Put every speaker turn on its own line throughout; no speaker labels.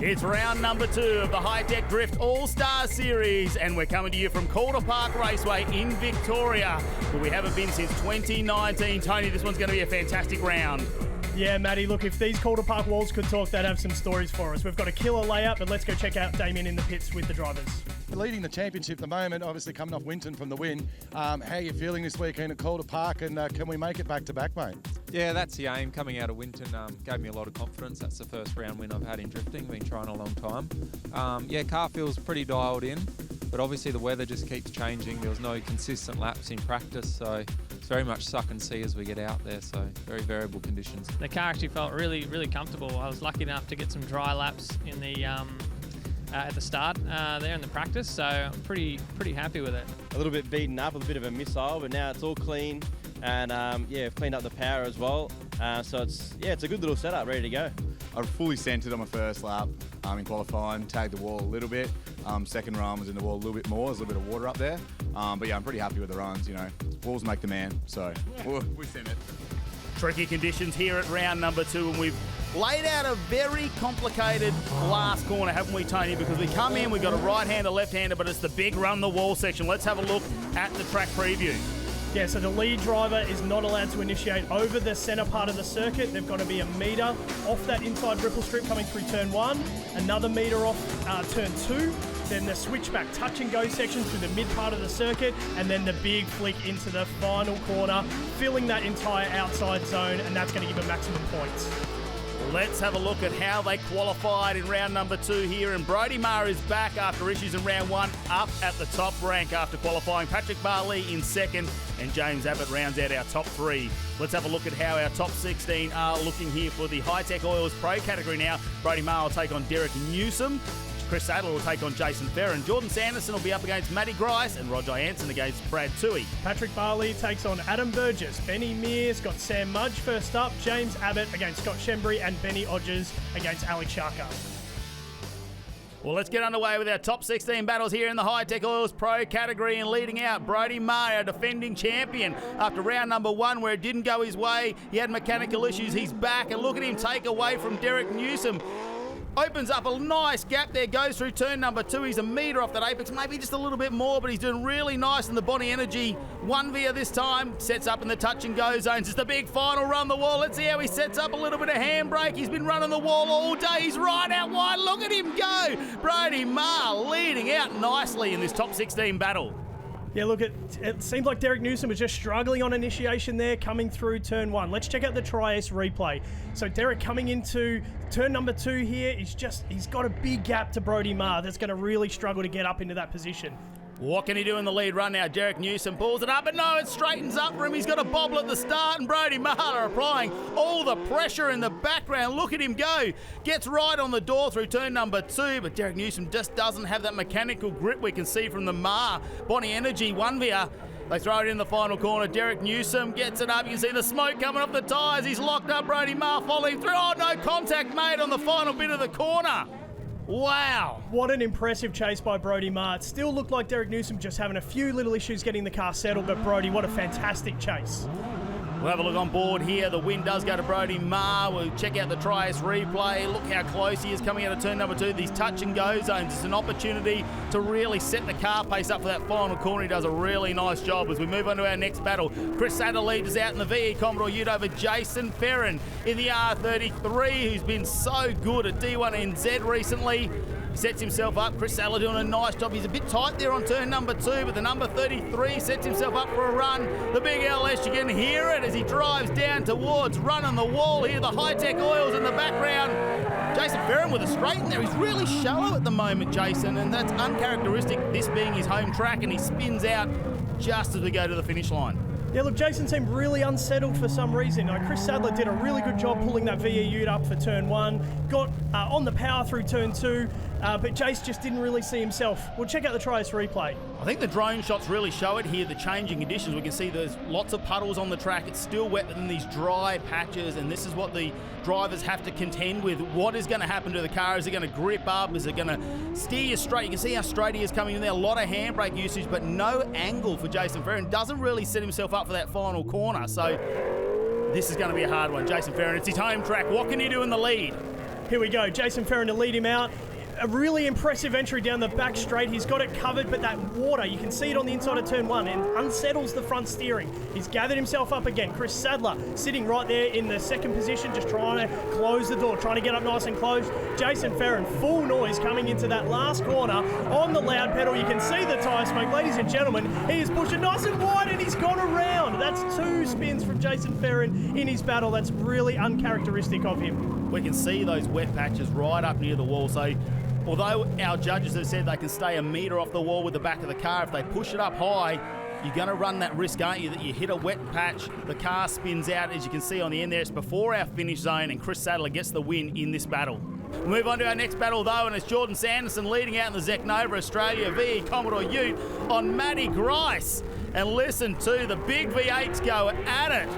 It's round number 2 of the Hi-Tec Drift All-Stars Series, and we're coming to you from Calder Park Raceway in Victoria, where we haven't been since 2019. Tony, this one's going to be a fantastic round.
Yeah, Matty, look, if these Calder Park walls could talk, they'd have some stories for us. We've got a killer layout, but let's go check out Damien in the pits with the drivers.
Leading the championship at the moment, obviously coming off Winton from the win. How are you feeling this weekend at Calder Park, and can we make it back to back, mate?
Yeah, that's the aim. Coming out of Winton gave me a lot of confidence. That's the first round win I've had in drifting. Been trying a long time. Yeah, car feels pretty dialed in, but obviously the weather just keeps changing. There was no consistent laps in practice, so it's very much suck and see as we get out there, so very variable conditions.
The car actually felt really, really comfortable. I was lucky enough to get some dry laps in the at the start there in the practice, so I'm pretty happy with it.
A little bit beaten up, a bit of a missile, but now it's all clean, and yeah, I've cleaned up the power as well. So it's a good little setup, ready to go.
I fully centred on my first lap in qualifying, tagged the wall a little bit. Second run was in the wall a little bit more. There's a little bit of water up there, but yeah, I'm pretty happy with the runs. You know, walls make the man, so we sent it.
Tricky conditions here at round number 2, and we've laid out a very complicated last corner, haven't we, Tony? Because we come in, we've got a right-hander, left-hander, but it's the big run-the-wall section. Let's have a look at the track preview.
Yeah, so the lead driver is not allowed to initiate over the centre part of the circuit. They've got to be a metre off that inside ripple strip coming through turn 1, another metre off turn 2, then the switchback touch and go section through the mid part of the circuit, and then the big flick into the final corner, filling that entire outside zone, and that's going to give them maximum points.
Let's have a look at how they qualified in round number 2 here. And Brodie Maher is back after issues in round 1, up at the top rank after qualifying. Patrick Barley in second, and James Abbott rounds out our top 3. Let's have a look at how our top 16 are looking here for the Hi-Tec Oils Pro category now. Brodie Maher will take on Derek Newsom. Chris Sadler will take on Jason Ferrin. Jordan Sanderson will be up against Matty Grice, and Roger Anson against Brad Toohey.
Patrick Barley takes on Adam Burgess. Benny Mears got Sam Mudge first up. James Abbott against Scott Shembry, and Benny Odgers against Alex Sharker.
Well, let's get underway with our top 16 battles here in the Hi-Tec Oils Pro category, and leading out, Brodie Maher, our defending champion. After round number 1, where it didn't go his way, he had mechanical issues. He's back, and look at him take away from Derek Newsom. Opens up a nice gap there, goes through turn number 2. He's a metre off that apex, maybe just a little bit more, but he's doing really nice in the Bonnie Energy 1 this time. Sets up in the touch and go zones. It's the big final run the wall. Let's see how he sets up a little bit of handbrake. He's been running the wall all day. He's right out wide. Look at him go. Brodie Maher leading out nicely in this top 16 battle.
Yeah, look, it seems like Derek Newsom was just struggling on initiation there, coming through turn 1. Let's check out the Tri-S replay. So Derek coming into turn number 2 here, he's got a big gap to Brodie Maher that's going to really struggle to get up into that position.
What can he do in the lead run now? Derek Newsom pulls it up, but no, it straightens up for him. He's got a bobble at the start, and Brodie Maher applying all the pressure in the background. Look at him go. Gets right on the door through turn number 2, but Derek Newsom just doesn't have that mechanical grip we can see from the Maher Bonnie Energy 1 They throw it in the final corner. Derek Newsom gets it up. You can see the smoke coming off the tyres. He's locked up. Brodie Maher following through. Oh, no contact made on the final bit of the corner. Wow.
What an impressive chase by Brodie Maher. It still looked like Derek Newsom just having a few little issues getting the car settled, but Brodie, what a fantastic chase.
We'll have a look on board here. The win does go to Brodie Maher. We'll check out the Tri-S replay. Look how close he is coming out of turn number 2. These touch and go zones. It's an opportunity to really set the car pace up for that final corner. He does a really nice job. As we move on to our next battle, Chris Sadler leads us out in the VE Commodore Ute over Jason Ferrin in the R33, who's been so good at D1NZ recently. Sets himself up. Chris Sadler doing a nice job. He's a bit tight there on turn number 2, but the number 33 sets himself up for a run. The big LS, you can hear it as he drives down towards running the wall here. The Hi-Tec Oils in the background. Jason Ferrin with a straight in there. He's really shallow at the moment, Jason, and that's uncharacteristic, this being his home track, and he spins out just as we go to the finish line.
Yeah, look, Jason seemed really unsettled for some reason. Chris Sadler did a really good job pulling that VE Ute up for turn 1, got on the power through turn 2, but Jace just didn't really see himself. We'll check out the Tri-S replay.
I think the drone shots really show it here, the changing conditions. We can see there's lots of puddles on the track. It's still wet within these dry patches, and this is what the drivers have to contend with. What is going to happen to the car? Is it going to grip up? Is it going to steer you straight? You can see how straight he is coming in there. A lot of handbrake usage, but no angle for Jason Ferrin. Doesn't really set himself up for that final corner. So this is going to be a hard one. Jason Ferrin, it's his home track. What can he do in the lead?
Here we go, Jason Ferrin to lead him out. A really impressive entry down the back straight. He's got it covered, but that water, you can see it on the inside of turn 1 and unsettles the front steering. He's gathered himself up again. Chris Sadler sitting right there in the second position, just trying to close the door, trying to get up nice and close. Jason Ferrin, full noise coming into that last corner on the loud pedal. You can see the tyre smoke. Ladies and gentlemen, he is pushing nice and wide and he's gone around. That's 2 spins from Jason Ferrin in his battle. That's really uncharacteristic of him.
We can see those wet patches right up near the wall. So although our judges have said they can stay a metre off the wall with the back of the car, if they push it up high, you're going to run that risk, aren't you, that you hit a wet patch, the car spins out, as you can see on the end there. It's before our finish zone, and Chris Sadler gets the win in this battle. We'll move on to our next battle, though, and it's Jordan Sanderson leading out in the Zec Nova Australia VE Commodore Ute on Matty Grice. And listen to the big V8s go at it.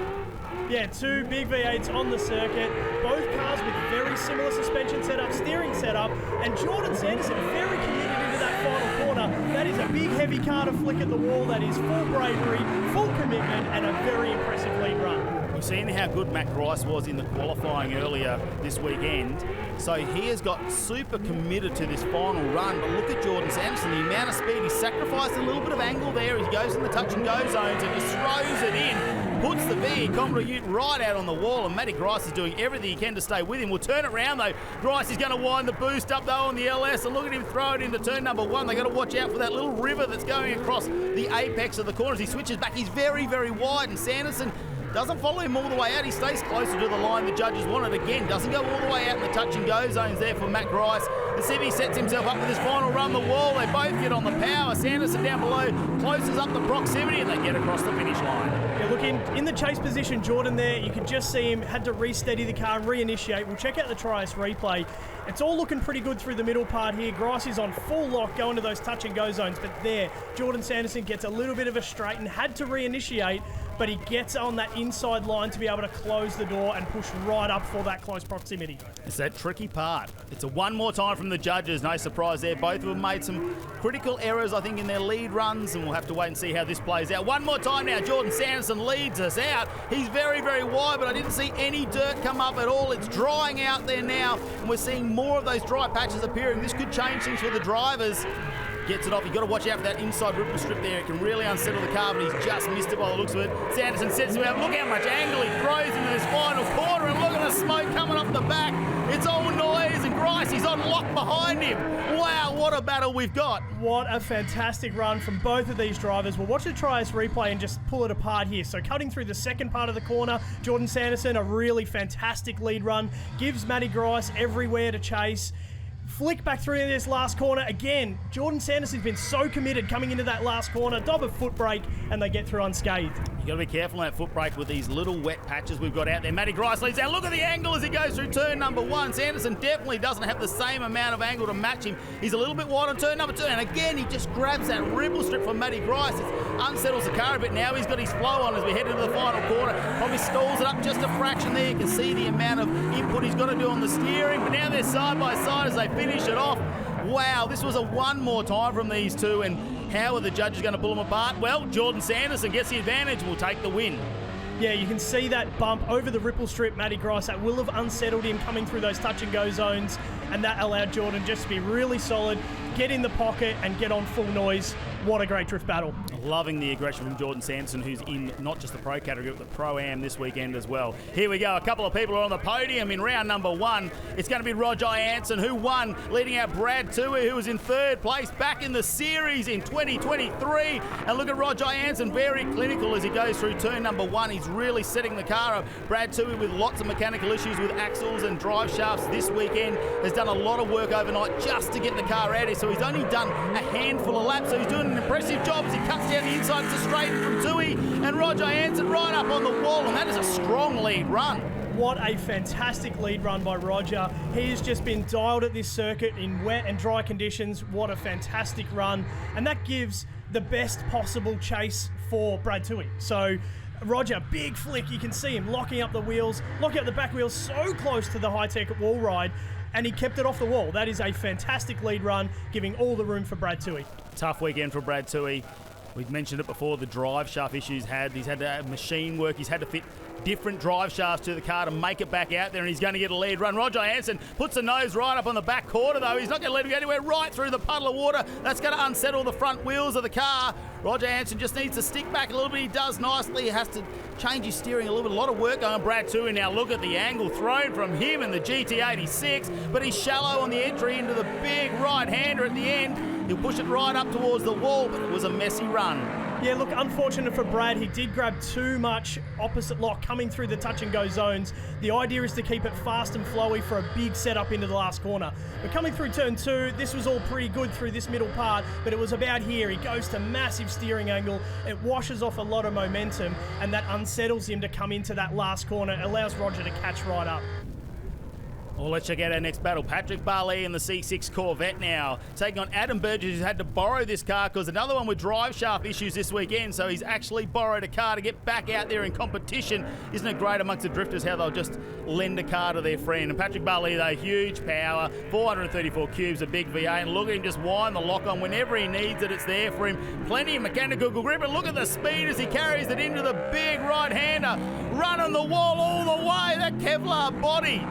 Yeah, 2 big V8s on the circuit, both cars with very similar suspension setup, steering setup, and Jordan Sanderson very committed into that final corner. That is a big heavy car to flick at the wall. That is full bravery, full commitment, and a very impressive lead run.
You've seen how good Matt Grice was in the qualifying earlier this weekend. So he has got super committed to this final run. But look at Jordan Sanderson, the amount of speed. He sacrificed a little bit of angle there. He goes in the touch and go zones and just throws it in. Puts the VE Commodore Ute right out on the wall, and Matty Grice is doing everything he can to stay with him. We'll turn it around though. Grice is going to wind the boost up though on the LS, and look at him throw it into turn number 1. They got to watch out for that little river that's going across the apex of the corners. He switches back. He's very, very wide, and Sanderson doesn't follow him all the way out. He stays closer to the line the judges want it again. Doesn't go all the way out in the touch and go zones there for Matt Grice. And see if he sets himself up for this final run the wall. They both get on the power. Sanderson down below closes up the proximity, and they get across the finish line.
Yeah, look, in the chase position, Jordan there, you could just see him had to re-steady the car and reinitiate. We'll check out the Trias replay. It's all looking pretty good through the middle part here. Grice is on full lock going to those touch and go zones, but there, Jordan Sanderson gets a little bit of a straighten, had to reinitiate, but he gets on that inside line to be able to close the door and push right up for that close proximity.
It's that tricky part. It's a one more time from the judges. No surprise there. Both of them made some critical errors, I think, in their lead runs, and we'll have to wait and see how this plays out. One more time now. Jordan Sanderson leads us out. He's very, very wide, but I didn't see any dirt come up at all. It's drying out there now, and we're seeing more of those dry patches appearing. This could change things for the drivers. Gets it off. You've got to watch out for that inside ripple strip there. It can really unsettle the car, but he's just missed it by the looks of it. Sanderson sets him out. Look how much angle he throws into this final corner, and look at the smoke coming off the back. It's all noise, and Grice, he's on lock behind him. Wow, what a battle we've got.
What a fantastic run from both of these drivers. We'll watch the Trias replay and just pull it apart here. So cutting through the second part of the corner, Jordan Sanderson, a really fantastic lead run, gives Matty Grice everywhere to chase. Flick back through this last corner. Again, Jordan Sanderson's been so committed coming into that last corner. Dob a foot brake, and they get through unscathed.
You've got to be careful on that foot brake with these little wet patches we've got out there. Matty Grice leads out. Look at the angle as he goes through turn number 1. Sanderson definitely doesn't have the same amount of angle to match him. He's a little bit wide on turn number 2. And again, he just grabs that ripple strip from Matty Grice. It unsettles the car a bit now. He's got his flow on as we head into the final corner. Probably stalls it up just a fraction there. You can see the amount of input he's got to do on the steering. But now they're side by side as they finish it off. Wow, this was a one more time from these two, and how are the judges going to pull them apart? Well, Jordan Sanderson gets the advantage and will take the win.
Yeah, you can see that bump over the ripple strip, Matty Grice. That will have unsettled him coming through those touch and go zones, and that allowed Jordan just to be really solid, get in the pocket and get on full noise. What a great drift battle.
Loving the aggression from Jordan Sanderson, who's in not just the Pro category, but the Pro-Am this weekend as well. Here we go. A couple of people are on the podium in round number 1. It's going to be Roger Jansen, who won, leading out Brad Tui, who was in 3rd place back in the series in 2023. And look at Roger Jansen, very clinical as he goes through turn number 1. He's really setting the car up. Brad Tui, with lots of mechanical issues with axles and drive shafts this weekend, has done a lot of work overnight just to get the car out here. So he's only done a handful of laps, so he's doing an impressive job as he cuts down the inside to straight from Tui, and Roger Jansen right up on the wall, and that is a strong lead run.
What a fantastic lead run by Roger. He has just been dialed at this circuit in wet and dry conditions. What a fantastic run, and that gives the best possible chase for Brad Tui. So Roger, big flick, you can see him locking up the wheels, locking up the back wheels so close to the Hi-Tec wall ride, and he kept it off the wall. That is a fantastic lead run, giving all the room for Brad Tui.
Tough weekend for Brad Tui. We've mentioned it before, the drive shaft issues he's had to have machine work, he's had to fit different drive shafts to the car to make it back out there, and he's going to get a lead run. Roger Hansen puts the nose right up on the back quarter, though. He's not going to let him go anywhere, right through the puddle of water. That's going to unsettle the front wheels of the car. Roger Hansen just needs to stick back a little bit. He does nicely. He has to change his steering a little bit. A lot of work going on. Brad Tui now, look at the angle thrown from him in the GT86, but he's shallow on the entry into the big right-hander at the end. He'll push it right up towards the wall, but it was a messy run.
Yeah, look, unfortunate for Brad. He did grab too much opposite lock coming through the touch and go zones. The idea is to keep it fast and flowy for a big setup into the last corner. But coming through turn 2, this was all pretty good through this middle part, but it was about here. He goes to massive steering angle. It washes off a lot of momentum, and that unsettles him to come into that last corner. It allows Roger to catch right up.
Well, let's check out our next battle. Patrick Barley in the C6 Corvette now, taking on Adam Burgess, who's had to borrow this car because another one with drive shaft issues this weekend, so he's actually borrowed a car to get back out there in competition. Isn't it great amongst the drifters how they'll just lend a car to their friend? And Patrick Barley, though, huge power, 434 cubes, a big V8, and look at him just wind the lock on whenever he needs it. It's there for him. Plenty of mechanical grip, and look at the speed as he carries it into the big right-hander, running the wall all the way. That Kevlar body.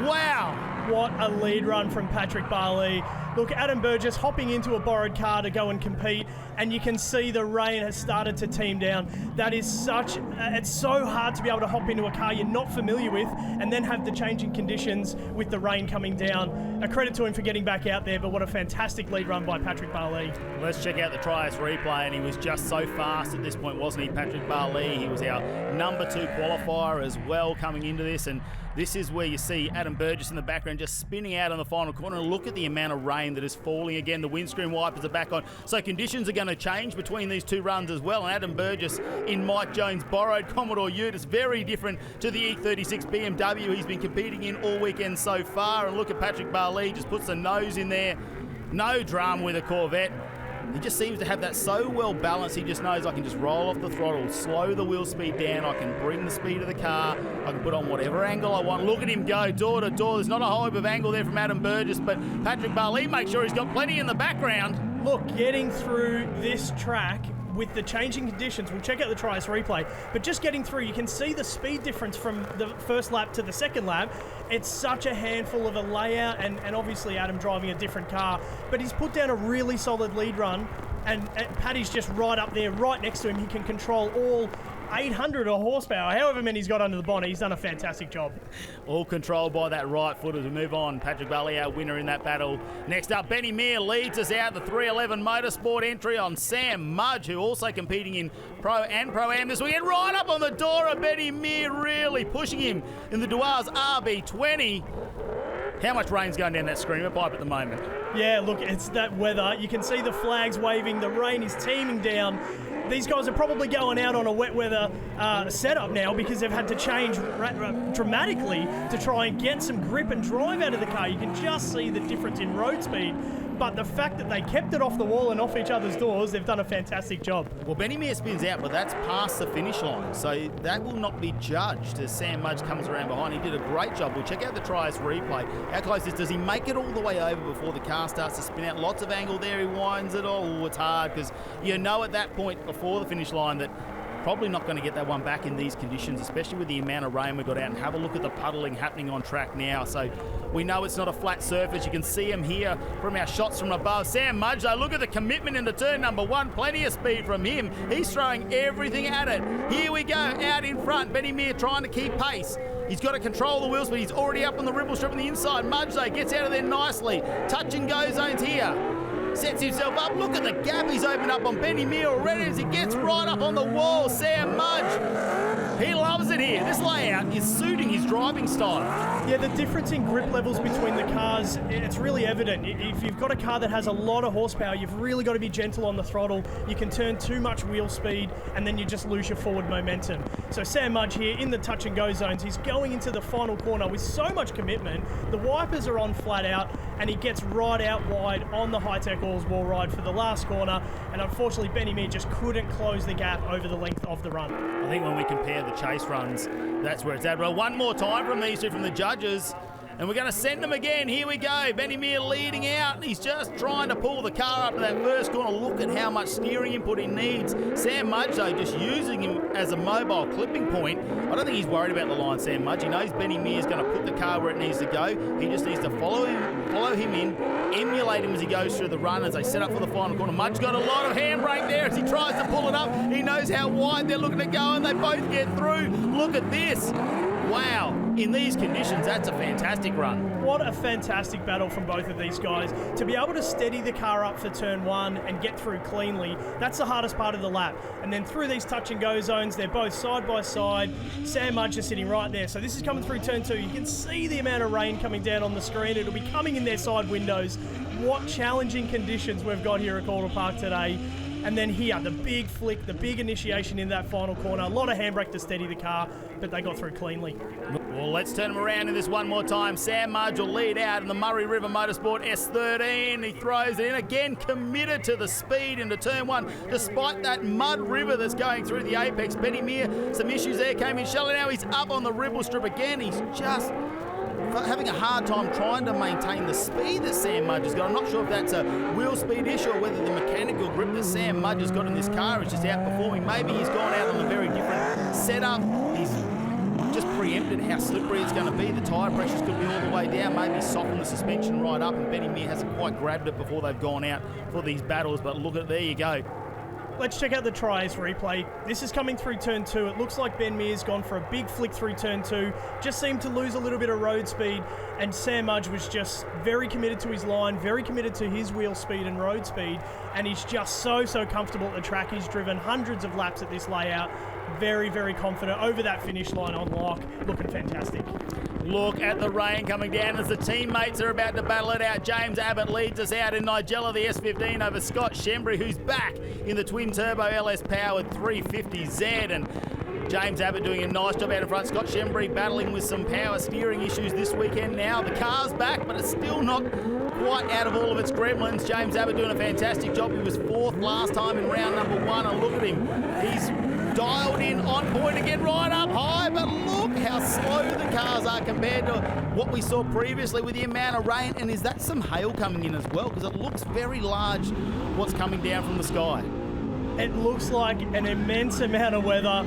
Wow.
What a lead run from Patrick Barley. Look, Adam Burgess hopping into a borrowed car to go and compete, and you can see the rain has started to team down. That is it's so hard to be able to hop into a car you're not familiar with and then have the changing conditions with the rain coming down. A credit to him for getting back out there, but what a fantastic lead run by Patrick Barley.
Let's check out the Trias replay, and he was just so fast at this point, wasn't he, Patrick Barley? He was our number 2 qualifier as well coming into this, and this is where you see Adam Burgess in the background just spinning out on the final corner. And look at the amount of rain that is falling again. The windscreen wipers are back on. So conditions are going to change between these two runs as well. And Adam Burgess in Mike Jones' borrowed Commodore Ute is very different to the E36 BMW he's been competing in all weekend so far. And look at Patrick Barley, just puts the nose in there. No drama with a Corvette. He just seems to have that so well balanced. He just knows I can just roll off the throttle, slow the wheel speed down, I can bring the speed of the car, I can put on whatever angle I want. Look at him go door to door. There's not a whole heap of angle there from Adam Burgess, but Patrick Barley makes sure he's got plenty in the background.
Look, getting through this track with the changing conditions, we'll check out the Trias replay, but just getting through, you can see the speed difference from the first lap to the second lap. It's such a handful of a layout, and obviously Adam driving a different car, but he's put down a really solid lead run, and Paddy's just right up there, right next to him. He can control all 800 horsepower, however many he's got under the bonnet. He's done a fantastic job.
All controlled by that right foot as we move on. Patrick Barley, our winner in that battle. Next up, Benny Meir leads us out the 311 Motorsport entry on Sam Mudge, who also competing in Pro and Pro-Am this weekend. Right up on the door of Benny Meir, really pushing him in the Dewars RB20. How much rain's going down that screamer pipe at the moment?
Yeah, look, it's that weather. You can see the flags waving. The rain is teeming down. These guys are probably going out on a wet weather setup now because they've had to change dramatically to try and get some grip and drive out of the car. You can just see the difference in road speed. But the fact that they kept it off the wall and off each other's doors, they've done a fantastic job.
Well, Benny Meir spins out, but that's past the finish line, so that will not be judged as Sam Mudge comes around behind. He did a great job. We'll check out the Trias replay. How close is, does he make it all the way over before the car starts to spin out? Lots of angle there. He winds it all. It's hard because you know at that point before the finish line that probably not going to get that one back in these conditions, especially with the amount of rain we got out. And have a look at the puddling happening on track now. So we know it's not a flat surface. You can see him here from our shots from above. Sam Mudge, though, look at the commitment into turn number 1. Plenty of speed from him. He's throwing everything at it. Here we go, out in front. Benny Meir trying to keep pace. He's got to control the wheel speed. He's already up on the ripple strip on the inside. Mudge, though, gets out of there nicely. Touch and go zones here. Sets himself up. Look at the gap he's opened up on Benny Meir already as he gets right up on the wall. Sam Mudge, he loves it here. This layout is suiting his driving style.
Yeah, the difference in grip levels between the cars, it's really evident. If you've got a car that has a lot of horsepower, you've really got to be gentle on the throttle. You can turn too much wheel speed and then you just lose your forward momentum. So Sam Mudge here in the touch and go zones. He's going into the final corner with so much commitment. The wipers are on flat out and he gets right out wide on the Hi-Tec wall ride for the last corner, and unfortunately Benny Meir just couldn't close the gap over the length of the run.
I think when we compare the chase runs, that's where it's at. Well, one more time from these two from the judges. And we're going to send him again. Here we go. Benny Meir leading out. He's just trying to pull the car up to that first corner. Look at how much steering input he needs. Sam Mudge, though, just using him as a mobile clipping point. I don't think he's worried about the line, Sam Mudge. He knows Benny Meir is going to put the car where it needs to go. He just needs to follow him in, emulate him as he goes through the run as they set up for the final corner. Mudge got a lot of handbrake there as he tries to pull it up. He knows how wide they're looking to go, and they both get through. Look at this. Wow, in these conditions, that's a fantastic run.
What a fantastic battle from both of these guys. To be able to steady the car up for turn 1 and get through cleanly, that's the hardest part of the lap. And then through these touch and go zones, they're both side by side. Sam Mudge is sitting right there. So this is coming through turn 2. You can see the amount of rain coming down on the screen. It'll be coming in their side windows. What challenging conditions we've got here at Calder Park today. And then here, the big flick, the big initiation in that final corner. A lot of handbrake to steady the car, but they got through cleanly.
Well, let's turn him around in this one more time. Sam Mudge will lead out in the Murray River Motorsport S13. He throws it in again, committed to the speed into turn 1, despite that mud river that's going through the apex. Benny Meir, some issues there, came in shallow. Now he's up on the ripple strip again. He's just having a hard time trying to maintain the speed that Sam Mudge has got. I'm not sure if that's a wheel speed issue or whether the mechanical grip that Sam Mudge has got in this car is just outperforming. Maybe he's gone out on a very different setup. He's just preempted how slippery it's going to be. The tyre pressures could be all the way down, maybe soften the suspension right up, and Benny Meir hasn't quite grabbed it before they've gone out for these battles. But look at, there you go.
Let's check out the Tri-Ace replay. This is coming through turn 2. It looks like Ben Meir's gone for a big flick through turn 2. Just seemed to lose a little bit of road speed, and Sam Mudge was just very committed to his line, very committed to his wheel speed and road speed, and he's just so comfortable at the track. He's driven hundreds of laps at this layout. Very, very confident over that finish line on lock. Looking fantastic.
Look at the rain coming down as the teammates are about to battle it out. James Abbott leads us out in Nigella, the S15, over Scott Shembry, who's back in the twin-turbo LS-powered 350Z. And James Abbott doing a nice job out in front. Scott Shembry battling with some power steering issues this weekend now. The car's back, but it's still not quite out of all of its gremlins. James Abbott doing a fantastic job. He was 4th last time in round number 1, and look at him. He's dialed in, on point again, right up high, but look how slow the cars are compared to what we saw previously with the amount of rain. And is that some hail coming in as well? Because it looks very large what's coming down from the sky.
It looks like an immense amount of weather.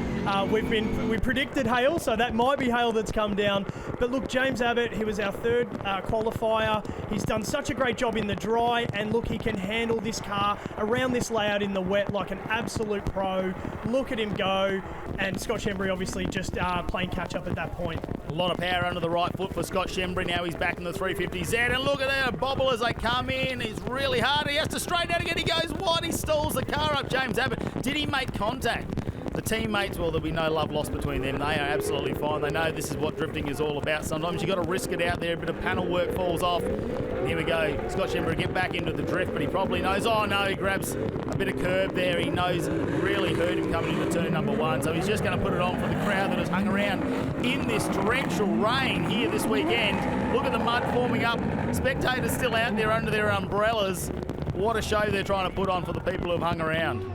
We predicted hail, so that might be hail that's come down. But look, James Abbott, he was our 3rd qualifier. He's done such a great job in the dry, and look, he can handle this car around this layout in the wet like an absolute pro. Look at him go. And Scott Shembry obviously just playing catch up at that point.
A lot of power under the right foot for Scott Shembry. Now he's back in the 350Z, and look at that bobble as they come in. It's really hard. He has to straighten out again. He goes wide. He stalls the car up. James Abbott, did he make contact? The teammates, well, there'll be no love lost between them. They are absolutely fine. They know this is what drifting is all about. Sometimes you've got to risk it out there. A bit of panel work falls off. And here we go. Scott Shembry get back into the drift, but he probably knows, oh no, he grabs a bit of curb there. He knows really hurt him coming into turn number 1. So he's just going to put it on for the crowd that has hung around in this torrential rain here this weekend. Look at the mud forming up. Spectators still out there under their umbrellas. What a show they're trying to put on for the people who've hung around.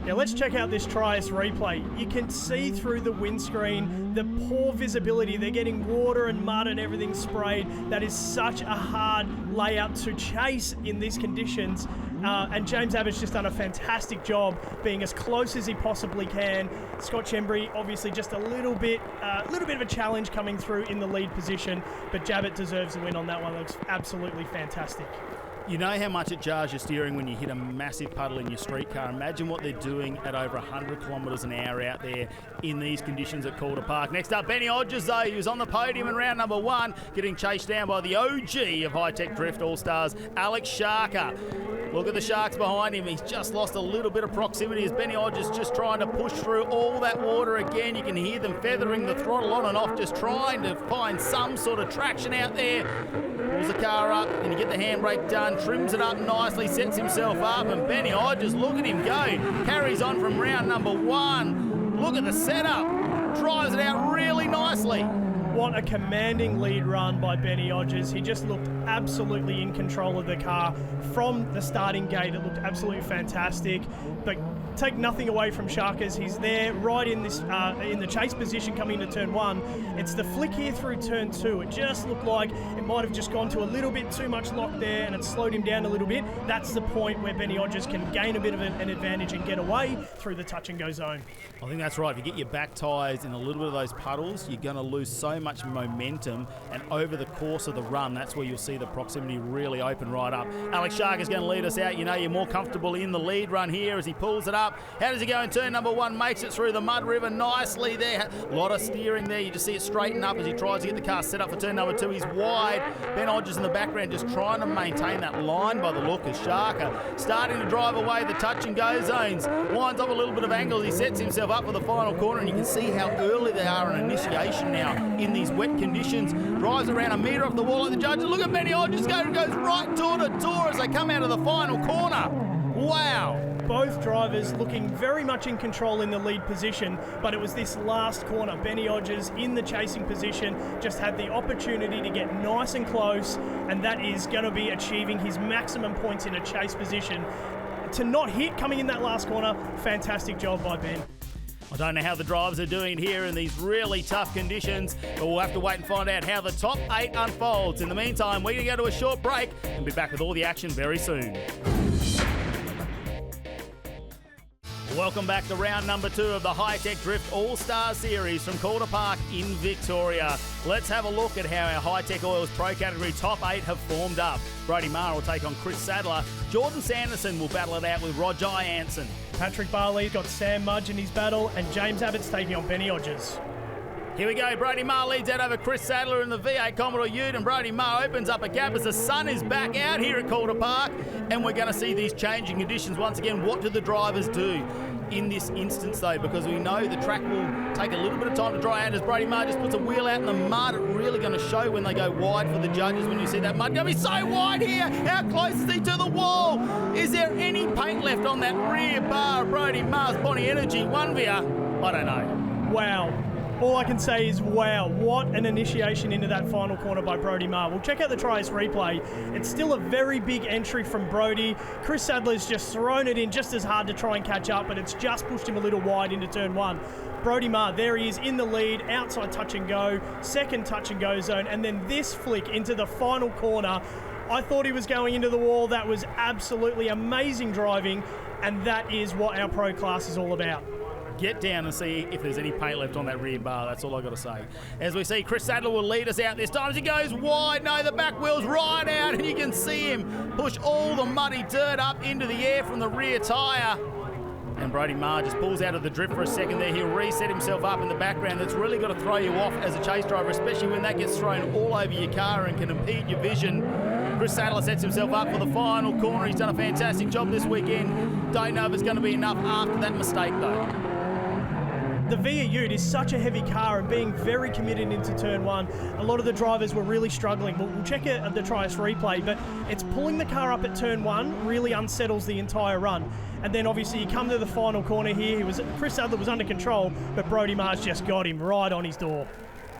Now let's check out this Tri-Ace replay. You can see through the windscreen the poor visibility. They're getting water and mud and everything sprayed. That is such a hard layout to chase in these conditions. And James Abbott's just done a fantastic job being as close as he possibly can. Scott Shembry, obviously just a little bit of a challenge coming through in the lead position, but Abbott deserves the win on that one. Looks absolutely fantastic.
You know how much it jars your steering when you hit a massive puddle in your street car. Imagine what they're doing at over 100 kilometres an hour out there in these conditions at Calder Park. Next up, Benny Hodges, though. He was on the podium in round number 1, getting chased down by the OG of Hi-Tec Drift Allstars, Alex Sharker. Look at the Sharks behind him. He's just lost a little bit of proximity as Benny Hodges just trying to push through all that water again. You can hear them feathering the throttle on and off, just trying to find some sort of traction out there. Pulls the car up, and you get the handbrake done, trims it up nicely, sets himself up, and Benny Hodges, look at him go. Carries on from round number 1. Look at the setup. Drives it out really nicely.
What a commanding lead run by Benny Hodges. He just looked absolutely in control of the car from the starting gate. It looked absolutely fantastic. But take nothing away from Sharkers. He's there right in this in the chase position coming into turn 1. It's the flick here through turn 2. It just looked like it might have just gone to a little bit too much lock there, and it slowed him down a little bit. That's the point where Benny Hodges can gain a bit of an advantage and get away through the touch and go zone.
I think that's right. If you get your back tyres in a little bit of those puddles, you're going to lose so much momentum, and over the course of the run, that's where you'll see the proximity really open right up. Alex Shark is going to lead us out. You know, you're more comfortable in the lead run here as he pulls it up. How does he go in turn number 1? Makes it through the mud river nicely there. A lot of steering there. You just see it straighten up as he tries to get the car set up for turn number 2. He's wide. Ben Hodges in the background just trying to maintain that line by the look as Sharker starting to drive away the touch and go zones. Winds up a little bit of angle. He sets himself up for the final corner, and you can see how early they are in initiation now in these wet conditions. Drives around a metre off the wall at the judges. Look at Benny Hodges goes right door to door as they come out of the final corner. Wow.
Both drivers looking very much in control in the lead position, but it was this last corner. Benny Hodges in the chasing position just had the opportunity to get nice and close, and that is going to be achieving his maximum points in a chase position. To not hit coming in that last corner, fantastic job by Ben.
I don't know how the drivers are doing here in these really tough conditions, but we'll have to wait and find out how the top 8 unfolds. In the meantime, we're going to go to a short break and be back with all the action very soon. Welcome back to round number 2 of the Hi-Tec Drift All-Star Series from Calder Park in Victoria. Let's have a look at how our Hi-Tec Oils Pro Category top 8 have formed up. Brodie Maher will take on Chris Sadler. Jordan Sanderson will battle it out with Roger Jansen.
Patrick Barley's got Sam Mudge in his battle, and James Abbott's taking on Benny Hodges.
Here we go. Brodie Maher leads out over Chris Sadler in the V8 Commodore Ute, and Brodie Maher opens up a gap as the sun is back out here at Calder Park, and we're going to see these changing conditions once again. What do the drivers do in this instance, though? Because we know the track will take a little bit of time to dry out as Brodie Maher just puts a wheel out in the mud. It's really going to show when they go wide for the judges when you see that mud. Going to be so wide here. How close is he to the wall? Is there any paint left on that rear bar of Brodie Maher's Bonnie Energy 1Via? I don't know.
Wow. All I can say is, wow, what an initiation into that final corner by Brodie Maher. We'll check out the Trias replay. It's still a very big entry from Brodie. Chris Sadler's just thrown it in just as hard to try and catch up, but it's just pushed him a little wide into turn 1. Brodie Maher, there he is in the lead, outside touch and go, second touch and go zone, and then this flick into the final corner. I thought he was going into the wall. That was absolutely amazing driving, and that is what our pro class is all about.
Get down and see if there's any paint left on that rear bar. That's all I've got to say. As we see, Chris Sadler will lead us out this time as he goes wide. No, the back wheel's right out, and you can see him push all the muddy dirt up into the air from the rear tyre. And Brodie Maher just pulls out of the drift for a second there. He'll reset himself up in the background. That's really got to throw you off as a chase driver, especially when that gets thrown all over your car and can impede your vision. Chris Sadler sets himself up for the final corner. He's done a fantastic job this weekend. Don't know if it's going to be enough after that mistake, though.
The Via Ute is such a heavy car, and being very committed into turn 1, a lot of the drivers were really struggling. We'll check it at the Trias replay, but it's pulling the car up at turn 1 really unsettles the entire run. And then obviously you come to the final corner here. Chris Sadler was under control, but Brodie Maher's just got him right on his door.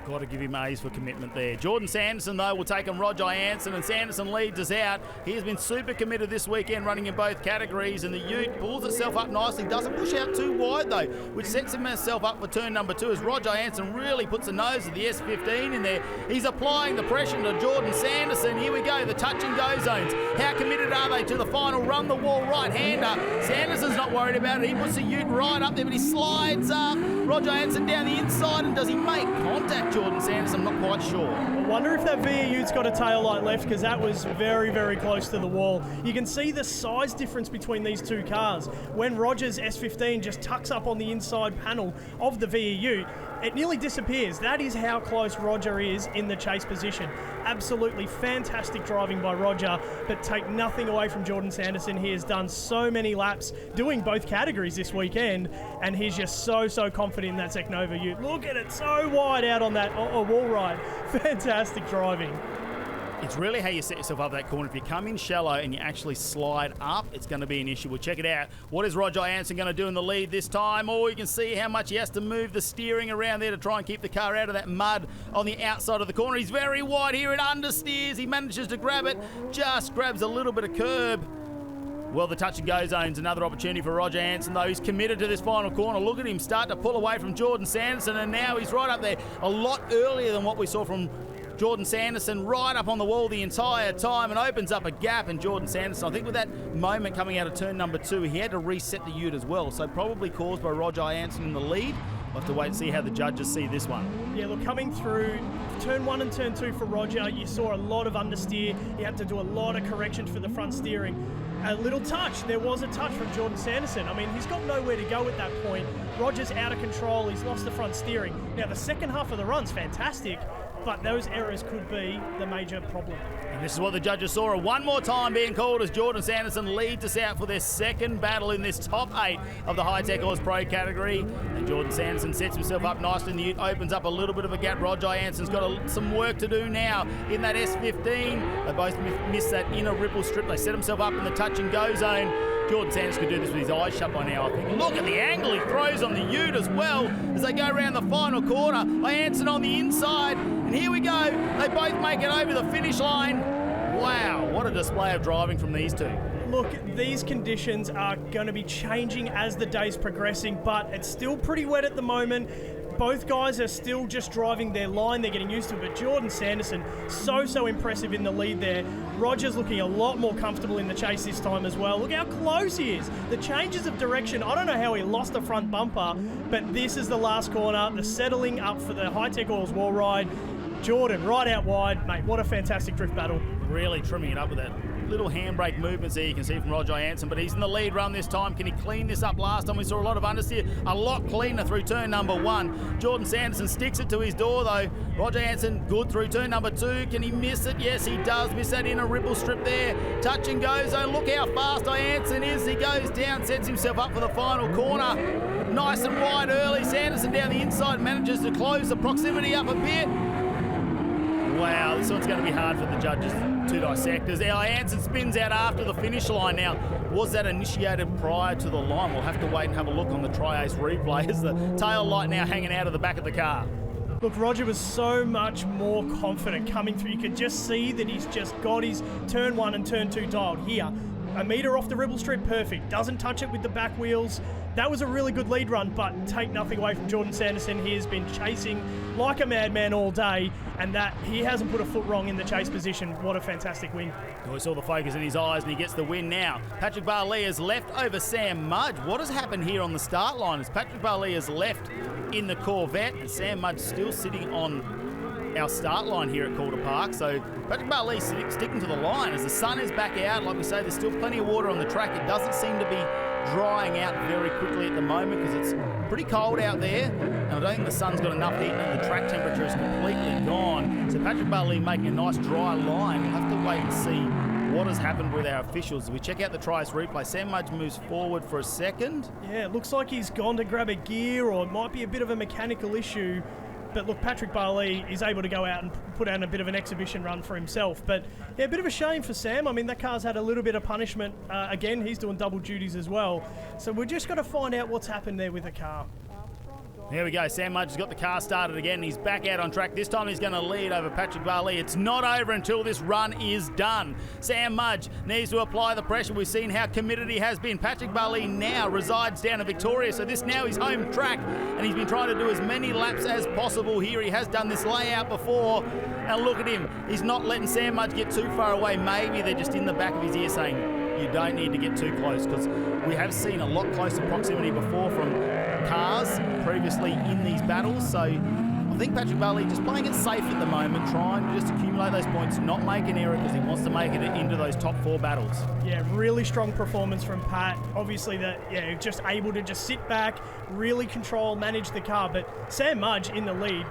Got to give him A's for commitment there. Jordan Sanderson, though, will take on Roger Jansen, and Sanderson leads us out. He has been super committed this weekend, running in both categories, and the Ute pulls itself up nicely. Doesn't push out too wide, though, which sets himself up for turn number 2 as Roger Jansen really puts the nose of the S15 in there. He's applying the pressure to Jordan Sanderson. Here we go, the touch and go zones. How committed are they to the final run the wall right-hander? Sanderson's not worried about it. He puts the Ute right up there, but he slides up. Roger Jansen down the inside, and does he make contact? Jordan Sanderson, I'm not quite sure.
I wonder if that Via Ute's got a tail light left, because that was very, very close to the wall. You can see the size difference between these two cars. When Roger's S15 just tucks up on the inside panel of the Via Ute, it nearly disappears. That is how close Roger is in the chase position. Absolutely fantastic driving by Roger, but take nothing away from Jordan Sanderson. He has done so many laps doing both categories this weekend, and he's just so confident in that Zeknova Ute. Look at it, so wide out on that wall ride. Fantastic driving.
It's really how you set yourself up that corner. If you come in shallow and you actually slide up, it's going to be an issue. We'll check it out. What is Roger Jansen going to do in the lead this time? Oh, you can see how much he has to move the steering around there to try and keep the car out of that mud on the outside of the corner. He's very wide here. It understeers. He manages to grab it. Just grabs a little bit of curb. Well, the touch and go zone's another opportunity for Roger Hansen, though. He's committed to this final corner. Look at him start to pull away from Jordan Sanderson, and now he's right up there a lot earlier than what we saw from Jordan Sanderson, right up on the wall the entire time, and opens up a gap. And Jordan Sanderson, I think with that moment coming out of turn number 2, he had to reset the ute as well, so probably caused by Roger Hansen in the lead. We'll have to wait and see how the judges see this one.
Yeah, look, coming through turn 1 and turn 2 for Roger, you saw a lot of understeer. He had to do a lot of corrections for the front steering. A little touch. There was a touch from Jordan Sanderson. I mean, he's got nowhere to go at that point. Roger's out of control. He's lost the front steering. Now, the second half of the run's fantastic, but those errors could be the major problem.
And this is what the judges saw. One more time being called as Jordan Sanderson leads us out for their second battle in this top 8 of the Hi-Tec Horse Pro category. And Jordan Sanderson sets himself up nicely in the ute, opens up a little bit of a gap. Roger Hansen's got some work to do now in that S15. They both missed that inner ripple strip. They set himself up in the touch and go zone. Jordan Sanderson could do this with his eyes shut by now, I think. Look at the angle he throws on the ute as well as they go around the final corner. Hansen on the inside, and here we go. They both make it over the finish line. Wow, what a display of driving from these two.
Look, these conditions are going to be changing as the day's progressing, but it's still pretty wet at the moment. Both guys are still just driving their line. They're getting used to it. But Jordan Sanderson, so impressive in the lead there. Roger's looking a lot more comfortable in the chase this time as well. Look how close he is. The changes of direction. I don't know how he lost the front bumper, but this is the last corner. The settling up for the Hi-Tec Oils wall ride. Jordan right out wide. Mate, what a fantastic drift battle.
Really trimming it up with that little handbrake movements there you can see from Roger Hansen, but he's in the lead run this time. Can he clean this up? Last time we saw a lot of understeer, a lot cleaner through turn number 1. Jordan Sanderson sticks it to his door though. Roger Hansen good through turn number 2. Can he miss it? Yes, he does. Miss that inner ripple strip there. Touch and go zone. Look how fast Hansen is. He goes down, sets himself up for the final corner. Nice and wide early. Sanderson down the inside manages to close the proximity up a bit. Wow, this one's going to be hard for the judges to dissect. As Hansen spins out after the finish line. Now, was that initiated prior to the line? We'll have to wait and have a look on the Tri-Ace replay as the tail light now hanging out of the back of the car.
Look, Roger was so much more confident coming through. You could just see that he's just got his turn 1 and turn 2 dialed here. A metre off the ripple strip, perfect. Doesn't touch it with the back wheels. That was a really good lead run, but take nothing away from Jordan Sanderson. He has been chasing like a madman all day, and that he hasn't put a foot wrong in the chase position. What a fantastic win.
We saw the focus in his eyes, and he gets the win now. Patrick Barley has left over Sam Mudge. What has happened here on the start line is Patrick Barley has left in the Corvette, and Sam Mudge still sitting on our start line here at Calder Park. So Patrick Barley sticking to the line as the sun is back out. Like we say, there's still plenty of water on the track. It doesn't seem to be drying out very quickly at the moment because it's pretty cold out there, and I don't think the sun's got enough heat and the track temperature is completely gone. So Patrick Barley making a nice dry line. We'll have to wait and see what has happened with our officials. We check out the Tri-Ace replay. Sam Mudge moves forward for a second.
Yeah, it looks like he's gone to grab a gear, or it might be a bit of a mechanical issue. But look, Patrick Barley is able to go out and put out a bit of an exhibition run for himself. But yeah, a bit of a shame for Sam. I mean, that car's had a little bit of punishment. Again, he's doing double duties as well. So we're just got to find out what's happened there with the car.
There we go. Sam Mudge has got the car started again. He's back out on track. This time he's going to lead over Patrick Barley. It's not over until this run is done. Sam Mudge needs to apply the pressure. We've seen how committed he has been. Patrick Barley now resides down in Victoria, so this now is home track, and he's been trying to do as many laps as possible here. He has done this layout before, and look at him. He's not letting Sam Mudge get too far away. Maybe they're just in the back of his ear saying, you don't need to get too close, because we have seen a lot closer proximity before from cars previously in these battles. So I think Patrick Barley just playing it safe at the moment, trying to just accumulate those points, not make an error, because he wants to make it into those top 4 battles.
Yeah, really strong performance from Pat. Obviously, just able to just sit back, really control, manage the car. But Sam Mudge in the lead,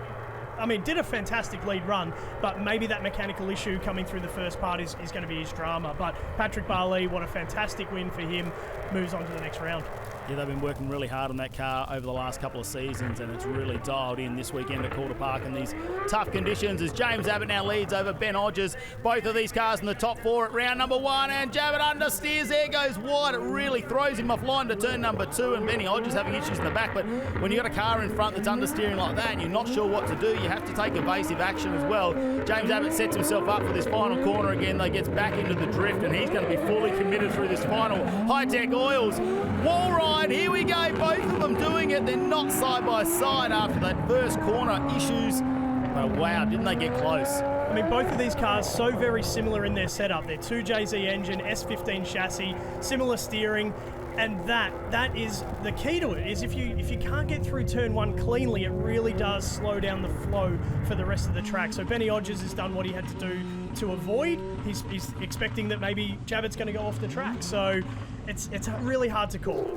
I mean, did a fantastic lead run, but maybe that mechanical issue coming through the first part is going to be his drama. But Patrick Barley, what a fantastic win for him, moves on to the next round.
Yeah, they've been working really hard on that car over the last couple of seasons, and it's really dialed in this weekend at Calder Park in these tough conditions as James Abbott now leads over Ben Hodges. Both of these cars in the top 4 at round number 1, and Abbott understeers. There goes wide. It really throws him off line to turn number 2, and Benny Hodges having issues in the back. But when you've got a car in front that's understeering like that and you're not sure what to do, you have to take evasive action as well. James Abbott sets himself up for this final corner again. They gets back into the drift, and he's going to be fully committed through this final. Hi-Tec Oils wall ride. Here we go. Both of them doing it. They're not side by side after that first corner issues. But wow, didn't they get close?
I mean, both of these cars so very similar in their setup. They're 2JZ engine, S15 chassis, similar steering, and that is the key to it. Is if you can't get through turn 1 cleanly, it really does slow down the flow for the rest of the track. So Benny Hodges has done what he had to do to avoid. He's expecting that maybe Abbott's going to go off the track. So it's really hard to call.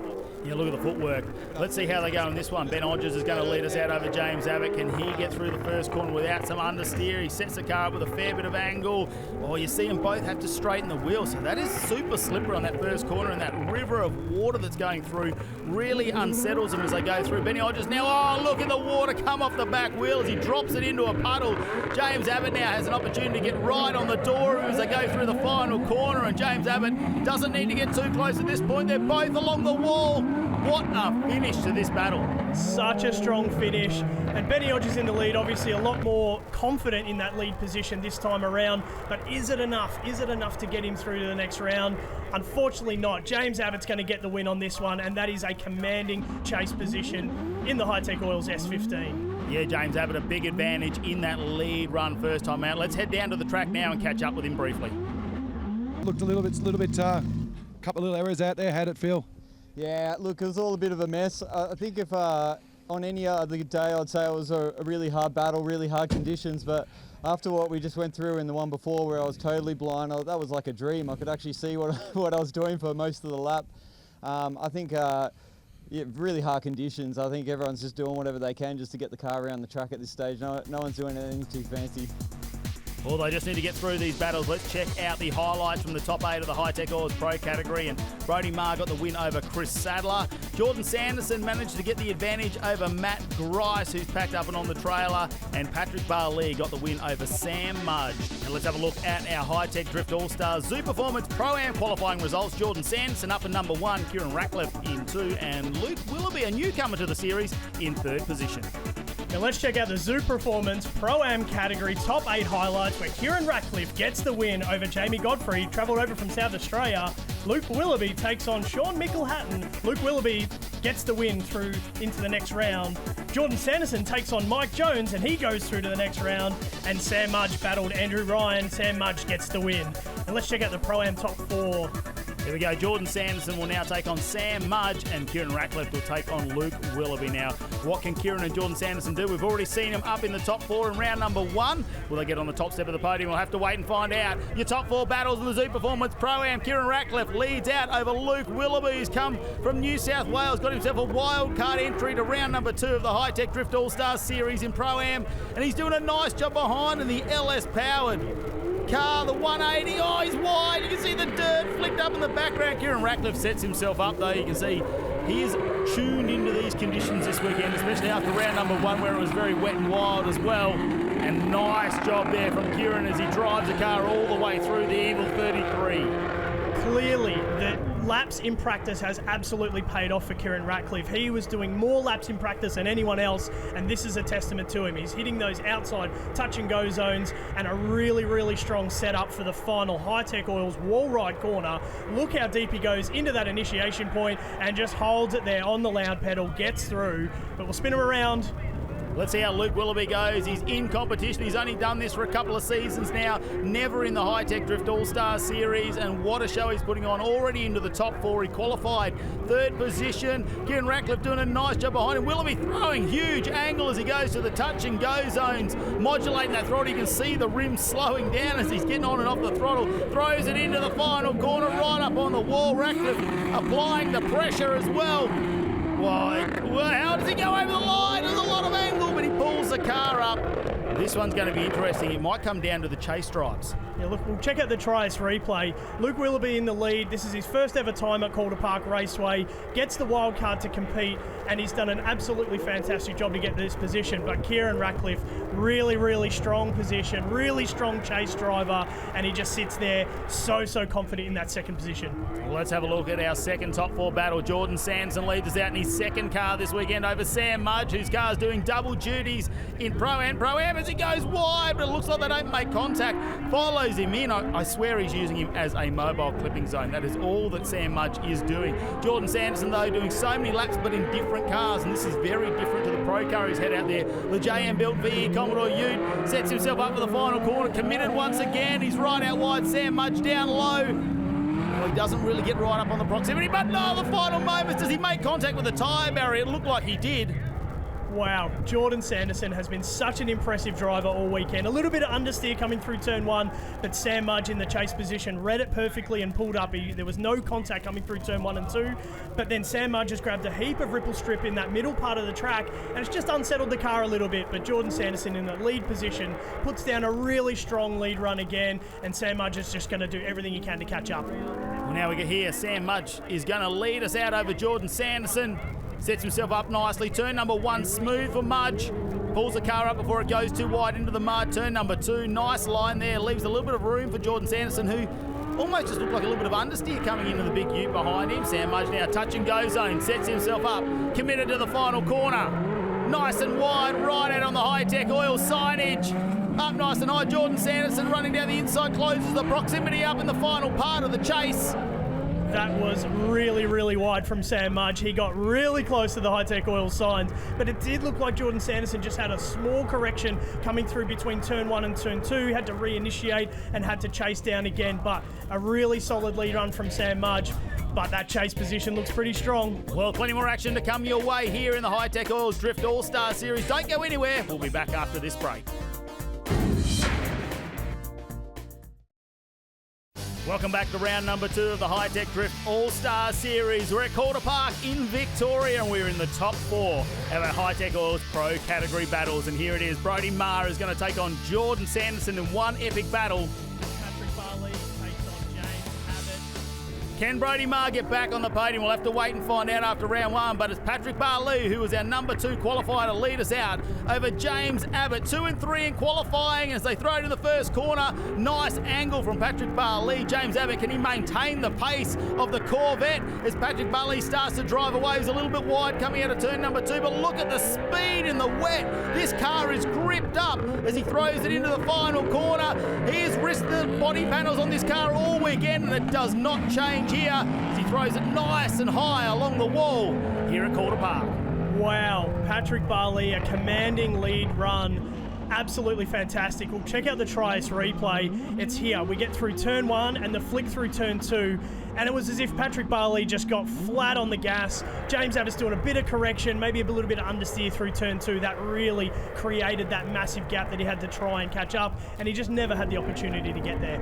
Yeah, look at the footwork. Let's see how they go in this one. Ben Hodges is going to lead us out over James Abbott. Can he get through the first corner without some understeer? He sets the car up with a fair bit of angle. Oh, you see them both have to straighten the wheel. So that is super slippery on that first corner, and that river of water that's going through really unsettles them as they go through. Benny Hodges now, oh, look at the water come off the back wheel as he drops it into a puddle. James Abbott now has an opportunity to get right on the door as they go through the final corner, and James Abbott doesn't need to get too close at this point. They're both along the wall. What a finish to this battle.
Such a strong finish. And Benny Hodges in the lead, obviously a lot more confident in that lead position this time around. But is it enough? Is it enough to get him through to the next round? Unfortunately not. James Abbott's going to get the win on this one, and that is a commanding chase position in the Hi-Tec Oils S15.
Yeah, James Abbott a big advantage in that lead run first time out. Let's head down to the track now and catch up with him briefly.
Looked a little bit, couple of little errors out there. How'd it feel?
Yeah, look, it was all a bit of a mess. I think if on any other day, I'd say it was a really hard battle, really hard conditions, but after what we just went through in the one before where I was totally blind, that was like a dream. I could actually see what I was doing for most of the lap. I think really hard conditions. I think everyone's just doing whatever they can just to get the car around the track at this stage. No one's doing anything too fancy.
Well, they just need to get through these battles. Let's check out the highlights from the top 8 of the Hi-Tec Oils Pro category. And Brodie Marr got the win over Chris Sadler. Jordan Sanderson managed to get the advantage over Matt Grice, who's packed up and on the trailer. And Patrick Barley got the win over Sam Mudge. And let's have a look at our Hi-Tec Drift All-Stars Zoo Performance Pro-Am qualifying results. Jordan Sanderson up in number 1, Kieran Ratcliffe in 2, and Luke Willoughby, a newcomer to the series, in 3rd position.
Now let's check out the Zoo Performance Pro-Am category top 8 highlights where Kieran Ratcliffe gets the win over Jamie Godfrey, travelled over from South Australia. Luke Willoughby takes on Sean Mickle-Hatton. Luke Willoughby gets the win through into the next round. Jordan Sanderson takes on Mike Jones and he goes through to the next round. And Sam Mudge battled Andrew Ryan. Sam Mudge gets the win. And let's check out the Pro-Am top 4.
Here we go. Jordan Sanderson will now take on Sam Mudge, and Kieran Ratcliffe will take on Luke Willoughby. Now, what can Kieran and Jordan Sanderson do? We've already seen them up in the top 4 in round number 1. Will they get on the top step of the podium? We'll have to wait and find out. Your top 4 battles in the Zoo Performance Pro-Am. Kieran Ratcliffe leads out over Luke Willoughby, who's come from New South Wales, got himself a wild card entry to round number 2 of the Hi-Tec Drift All-Stars Series in Pro-Am, and he's doing a nice job behind in the LS-powered car, the 180. Oh, he's wide. You can see the dirt flicked up in the background. Kieran Ratcliffe sets himself up, though. You can see he is tuned into these conditions this weekend, especially after round number 1 where it was very wet and wild as well. And nice job there from Kieran as he drives the car all the way through the Evil 33.
Clearly, the laps in practice has absolutely paid off for Kieran Ratcliffe. He was doing more laps in practice than anyone else, and this is a testament to him. He's hitting those outside touch-and-go zones, and a really, really strong setup for the final Hi-Tec Oils wall ride corner. Look how deep he goes into that initiation point and just holds it there on the loud pedal, gets through, but we'll spin him around.
Let's see how Luke Willoughby goes. He's in competition. He's only done this for a couple of seasons now. Never in the Hi-Tec Drift All-Star Series. And what a show he's putting on. Already into the top 4. He qualified 3rd position. Kieran Ratcliffe doing a nice job behind him. Willoughby throwing huge angle as he goes to the touch-and-go zones. Modulating that throttle. You can see the rim slowing down as he's getting on and off the throttle. Throws it into the final corner right up on the wall. Ratcliffe applying the pressure as well. Well, how does he go over the line? There's a lot of angle, but he pulls the car up. This one's going to be interesting. It might come down to the chase stripes.
Yeah, look, we'll check out the Trias replay. Luke Willoughby in the lead. This is his first ever time at Calder Park Raceway. Gets the wild card to compete, and he's done an absolutely fantastic job to get to this position. But Kieran Ratcliffe, really, really strong position, really strong chase driver, and he just sits there so confident in that second position.
Well, let's have a look at our second top four battle. Jordan Sanderson leads us out in his second car this weekend over Sam Mudge, whose car is doing double duties in Pro-Am as he goes wide, but it looks like they don't make contact. Follows him in. I swear he's using him as a mobile clipping zone. That is all that Sam Mudge is doing. Jordan Sanderson, though, doing so many laps, but in different cars, and this is very different to the Pro car he's had out there. The JM built VE Commodore Ute sets himself up for the final corner, committed once again. He's right out wide. Sam Mudge down low. Well, he doesn't really get right up on the proximity, but no, the final moments, does he make contact with the tyre barrier? It looked like he did.
Wow, Jordan Sanderson has been such an impressive driver all weekend. A little bit of understeer coming through turn one, but Sam Mudge in the chase position read it perfectly and pulled up. There was no contact coming through turn 1 and 2, but then Sam Mudge has grabbed a heap of ripple strip in that middle part of the track, and it's just unsettled the car a little bit. But Jordan Sanderson in the lead position puts down a really strong lead run again, and Sam Mudge is just going to do everything he can to catch up.
Well, now we get here. Sam Mudge is going to lead us out over Jordan Sanderson. Sets himself up nicely. Turn number 1, smooth for Mudge. Pulls the car up before it goes too wide into the mud. Turn number 2, nice line there. Leaves a little bit of room for Jordan Sanderson, who almost just looked like a little bit of understeer coming into the big ute behind him. Sam Mudge now touch and go zone. Sets himself up. Committed to the final corner. Nice and wide, right out on the Hi-Tec oil signage. Up nice and high. Jordan Sanderson running down the inside, closes the proximity up in the final part of the chase.
That was really wide from Sam Mudge. He got really close to the Hi-Tec oil signs, but it did look like Jordan Sanderson just had a small correction coming through between turn 1 and turn 2. He had to reinitiate and had to chase down again, but a really solid lead run from Sam Mudge. But that chase position looks pretty strong.
Well, plenty more action to come your way here in the Hi-Tec Oils Drift All-Star Series. Don't go anywhere. We'll be back after this break. Welcome back to round number 2 of the Hi-Tec Drift All-Star Series. We're at Calder Park in Victoria, and we're in the top 4 of our Hi-Tec Oils Pro category battles. And here it is. Brodie Maher is going to take on Jordan Sanderson in one epic battle.
Patrick Barley takes on James Abbott.
Can Brodie Maher get back on the podium? We'll have to wait and find out after round 1, but it's Patrick Barley, who was our number 2 qualifier, to lead us out over James Abbott. 2 and 3 in qualifying as they throw it in the first corner. Nice angle from Patrick Barley. James Abbott, can he maintain the pace of the Corvette as Patrick Barley starts to drive away? He's a little bit wide coming out of turn number 2, but look at the speed in the wet. This car is gripped up as he throws it into the final corner. He has risked the body panels on this car all weekend, and it does not change here as he throws it nice and high along the wall here at Calder Park.
Wow, Patrick Barley, a commanding lead run. Absolutely fantastic. We'll check out the Trias replay. It's here. We get through turn 1 and the flick through turn 2, and it was as if Patrick Barley just got flat on the gas. James Abbott's doing a bit of correction, maybe a little bit of understeer through turn 2. That really created that massive gap that he had to try and catch up, and he just never had the opportunity to get there.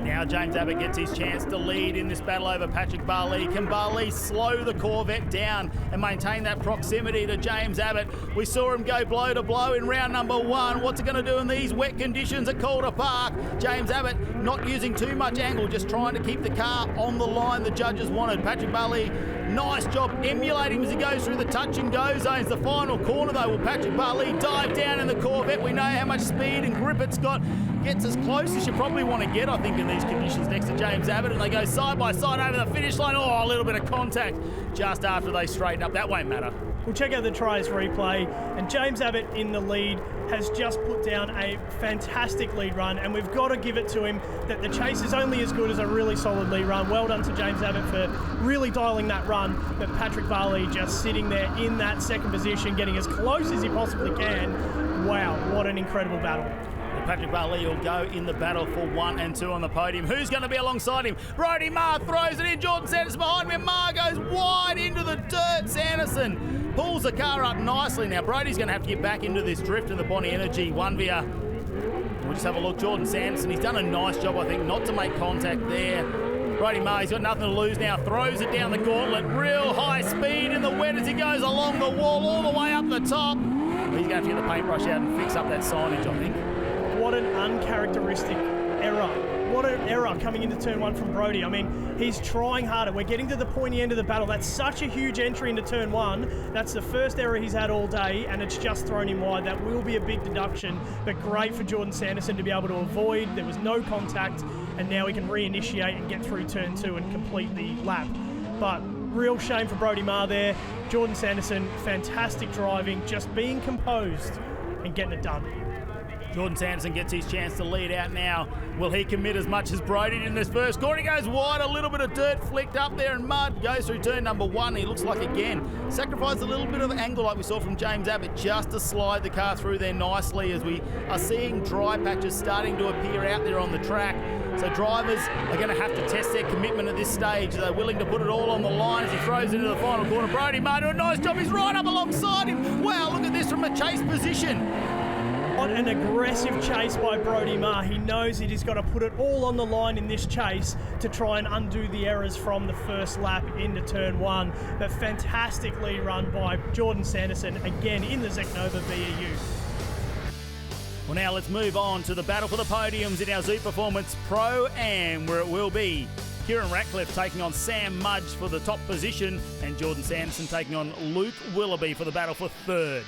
Now James Abbott gets his chance to lead in this battle over Patrick Barley. Can Barley slow the Corvette down and maintain that proximity to James Abbott? We saw him go blow to blow in round number 1. What's it going to do in these wet conditions at Calder Park? James Abbott not using too much angle, just trying to keep the car on the line the judges wanted. Patrick Barley, nice job emulating as he goes through the touch and go zones. The final corner though, will Patrick Barley dive down in the Corvette? We know how much speed and grip it's got. Gets as close as you probably want to get, I think, in these conditions next to James Abbott, and they go side by side over the finish line. Oh, a little bit of contact just after they straighten up. That won't matter.
We'll check out the Trias replay, and James Abbott in the lead has just put down a fantastic lead run, and we've got to give it to him that the chase is only as good as a really solid lead run. Well done to James Abbott for really dialing that run, but Patrick Barley just sitting there in that second position, getting as close as he possibly can. Wow, what an incredible battle.
Patrick Barley will go in the battle for 1 and 2 on the podium. Who's going to be alongside him? Brodie Maher throws it in. Jordan Sanderson behind him. Maher goes wide into the dirt. Sanderson pulls the car up nicely. Now Brodie's going to have to get back into this drift in the Bonnie Energy 1via. We'll just have a look. Jordan Sanderson, he's done a nice job, I think, not to make contact there. Brodie Maher, he's got nothing to lose now. Throws it down the gauntlet. Real high speed in the wet as he goes along the wall all the way up the top. He's going to have to get the paintbrush out and fix up that signage, I think.
What an uncharacteristic error. What an error coming into turn 1 from Brodie. I mean, he's trying harder. We're getting to the pointy end of the battle. That's such a huge entry into turn 1. That's the first error he's had all day, and it's just thrown him wide. That will be a big deduction, but great for Jordan Sanderson to be able to avoid. There was no contact, and now he can reinitiate and get through turn 2 and complete the lap. But real shame for Brodie Marr there. Jordan Sanderson, fantastic driving, just being composed and getting it done.
Jordan Sanderson gets his chance to lead out now. Will he commit as much as Brodie did in this first corner? He goes wide, a little bit of dirt flicked up there and mud. Goes through turn number 1. He looks like, again, sacrificed a little bit of angle like we saw from James Abbott just to slide the car through there nicely, as we are seeing dry patches starting to appear out there on the track. So drivers are going to have to test their commitment at this stage. They're willing to put it all on the line as he throws into the final corner. Brodie Marr doing a nice job. He's right up alongside him. Wow, look at this from a chase position.
What an aggressive chase by Brodie Marr. He knows that he's got to put it all on the line in this chase to try and undo the errors from the first lap into turn 1. But fantastic lead run by Jordan Sanderson, again in the Zeknova VEU.
Well, now let's move on to the battle for the podiums in our Zoo Performance Pro-Am, where it will be Kieran Ratcliffe taking on Sam Mudge for the top position, and Jordan Sanderson taking on Luke Willoughby for the battle for third.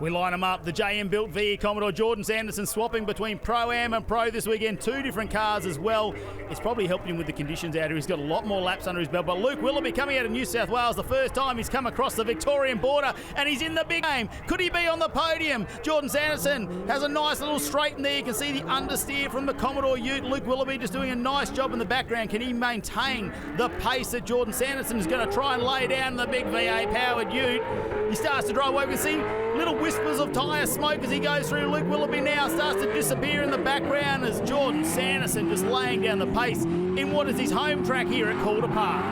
We line them up. The JM built VE Commodore, Jordan Sanderson swapping between Pro-Am and Pro this weekend. 2 different cars as well. It's probably helped him with the conditions out here. He's got a lot more laps under his belt. But Luke Willoughby coming out of New South Wales, the first time he's come across the Victorian border, and he's in the big game. Could he be on the podium? Jordan Sanderson has a nice little straight in there. You can see the understeer from the Commodore Ute. Luke Willoughby just doing a nice job in the background. Can he maintain the pace that Jordan Sanderson is going to try and lay down the big VA-powered Ute? He starts to drive away. We can see little whispers of tyre smoke as he goes through. Luke Willoughby now starts to disappear in the background as Jordan Sanderson just laying down the pace in what is his home track here at Calder Park.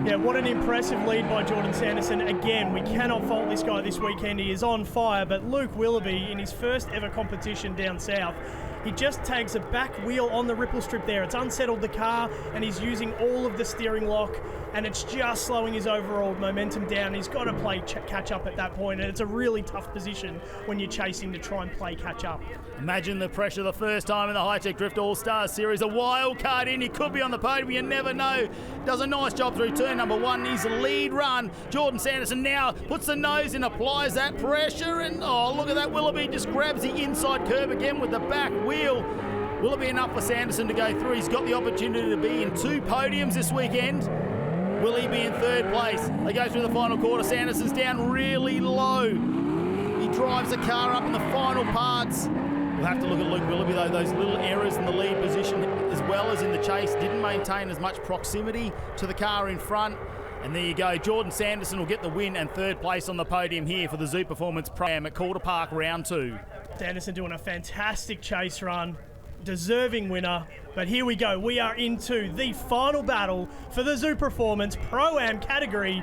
Yeah, what an impressive lead by Jordan Sanderson. Again, we cannot fault this guy this weekend. He is on fire, but Luke Willoughby in his first ever competition down south, he just tags a back wheel on the ripple strip there. It's unsettled the car, and he's using all of the steering lock, and it's just slowing his overall momentum down. He's got to play catch up at that point, and it's a really tough position when you're chasing to try and play catch up.
Imagine the pressure the first time in the Hi-Tec Drift All-Stars Series. A wild card in, he could be on the podium, you never know. Does a nice job through turn number 1. His lead run. Jordan Sanderson now puts the nose in, applies that pressure, and oh, look at that. Willoughby just grabs the inside curb again with the back wheel. Will it be enough for Sanderson to go through? He's got the opportunity to be in 2 podiums this weekend. Will he be in 3rd place? They go through the final quarter. Sanderson's down really low. He drives the car up in the final parts. We'll have to look at Luke Willoughby though. Those little errors in the lead position as well as in the chase didn't maintain as much proximity to the car in front. And there you go. Jordan Sanderson will get the win and 3rd place on the podium here for the Zoo Performance Pro-Am at Calder Park round 2.
Sanderson doing a fantastic chase run. Deserving winner, but here we go. We are into the final battle for the Zoo Performance Pro-Am category.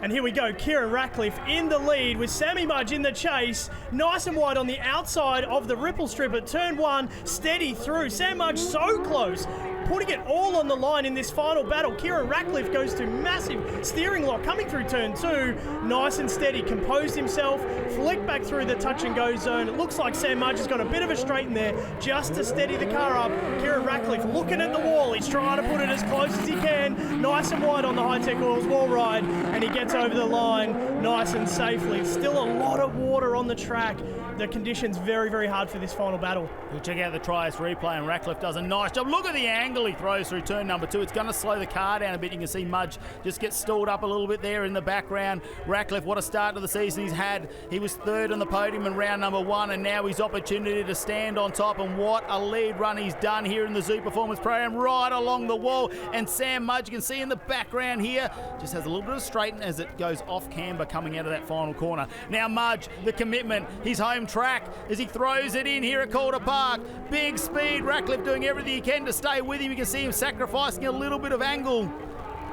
And here we go, Kieran Ratcliffe in the lead with Sammy Mudge in the chase. Nice and wide on the outside of the ripple strip at turn 1. Steady through. Sam Mudge so close, putting it all on the line in this final battle. Kieran Ratcliffe goes to massive steering lock coming through turn 2. Nice and steady, composed himself, flicked back through the touch and go zone. It looks like Sam Mudge has got a bit of a straight in there just to steady the car up. Kieran Ratcliffe looking at the wall. He's trying to put it as close as he can. Nice and wide on the Hi-Tec Oils wall ride, and he gets over the line nice and safely. Still a lot of water on the track. The conditions very, very hard for this final battle.
We'll check out the Trias replay, and Ratcliffe does a nice job. Look at the angle he throws through turn number 2. It's going to slow the car down a bit. You can see Mudge just get stalled up a little bit there in the background. Ratcliffe, what a start to the season he's had. He was 3rd on the podium in round number 1, and now his opportunity to stand on top, and what a lead run he's done here in the Zoo Performance Pro-Am, right along the wall. And Sam Mudge, you can see in the background here, just has a little bit of straighten as it goes off camber coming out of that final corner. Now Mudge, the commitment, his home track, as he throws it in here at Calder Park. Big speed, Ratcliffe doing everything he can to stay with him. You can see him sacrificing a little bit of angle.